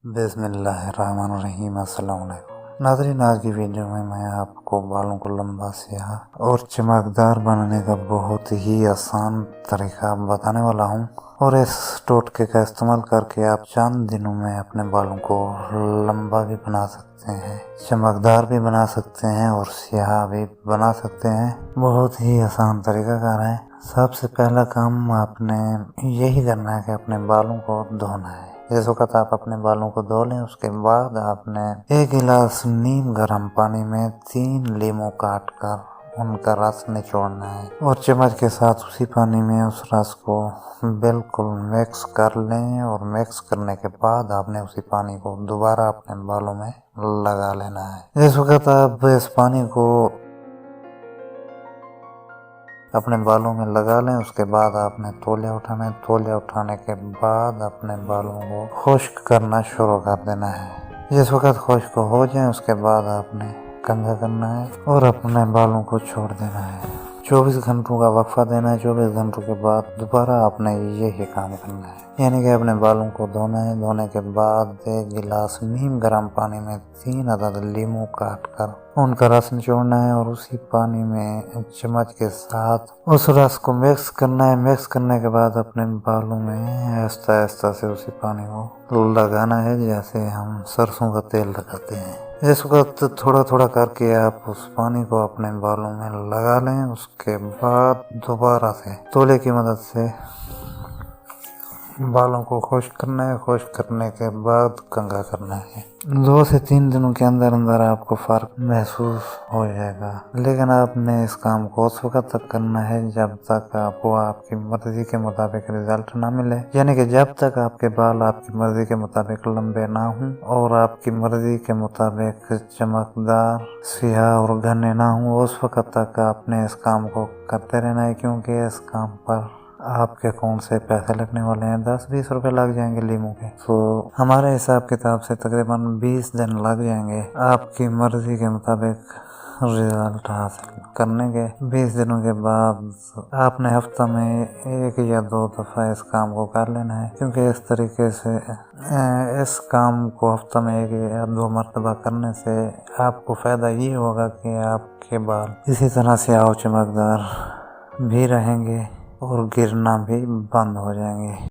बिस्मिल्लाहिर्रहमानिर्रहीम। अस्सलाम वालेकुम नाज़रीन, आज की वीडियो में मैं आपको बालों को लंबा, स्याह और चमकदार बनाने का बहुत ही आसान तरीका बताने वाला हूं। और इस टोटके का इस्तेमाल करके आप चंद दिनों में अपने बालों को लंबा भी बना सकते हैं, चमकदार भी बना सकते हैं और स्याह भी बना सकते हैं। बहुत ही आसान तरीकाकार है। सबसे पहला काम आपने यही करना है कि अपने बालों को धोना है। जिस वक्त आप अपने बालों को धो लें, उसके बाद आपने 1 गिलास नीम गर्म पानी में 3 लीमू काट कर उनका रस निचोड़ना है और चम्मच के साथ उसी पानी में उस रस को बिल्कुल मिक्स कर लें। और मिक्स करने के बाद आपने उसी पानी को दोबारा अपने बालों में लगा लेना है। जिस वक्त आप इस पानी को अपने बालों में लगा लें, उसके बाद आपने तौलिया उठाना है। तौलिया उठाने के बाद अपने बालों को खुश्क करना शुरू कर देना है। जिस वक्त खुश्क हो जाए, उसके बाद आपने कंघा करना है और अपने बालों को छोड़ देना है। 24 घंटों का वक्फा देना है। 24 घंटों के बाद दोबारा आपने यही काम करना है, यानी कि अपने बालों को धोना है। धोने के बाद 1 गिलास नीम गर्म पानी में 3 अदद लीमू काट कर उनका रस निचोड़ना है और उसी पानी में चम्मच के साथ उस रस को मिक्स करना है। मिक्स करने के बाद अपने बालों में आहिस्ता आहिस्ता से उसी पानी को लगाना है, जैसे हम सरसों का तेल लगाते हैं। इस वक्त थोड़ा थोड़ा करके आप उस पानी को अपने बालों में लगा लें। उसके बाद दोबारा से तौलिए की मदद से बालों को खुश्क करना है। खुश्क करने के बाद कंघा करना है। 2 से 3 दिनों के अंदर अंदर आपको फर्क महसूस हो जाएगा। लेकिन आपने इस काम को उस वक्त तक करना है जब तक आपको आपकी मर्जी के मुताबिक रिजल्ट ना मिले, यानी कि जब तक आपके बाल आपकी मर्जी के मुताबिक लंबे ना हों और आपकी मर्जी के मुताबिक चमकदार, स्याह और घने ना हों, उस वक्त तक आपने इस काम को करते रहना है। क्योंकि इस काम पर आपके अकाउंट से पैसे लगने वाले हैं। 10-20 रुपए लग जाएंगे लीमू के। तो हमारे हिसाब किताब से तकरीबन 20 दिन लग जाएंगे आपकी मर्जी के मुताबिक रिजल्ट हासिल करने के। 20 दिनों के बाद आपने हफ्ता में 1 या 2 दफ़ा इस काम को कर लेना है। क्योंकि इस तरीके से इस काम को हफ्ता में 1 या 2 मरतबा करने से आपको फ़ायदा ये होगा कि आपके बाल इसी तरह से आओ चमकदार भी रहेंगे और गिरना भी बंद हो जाएंगे।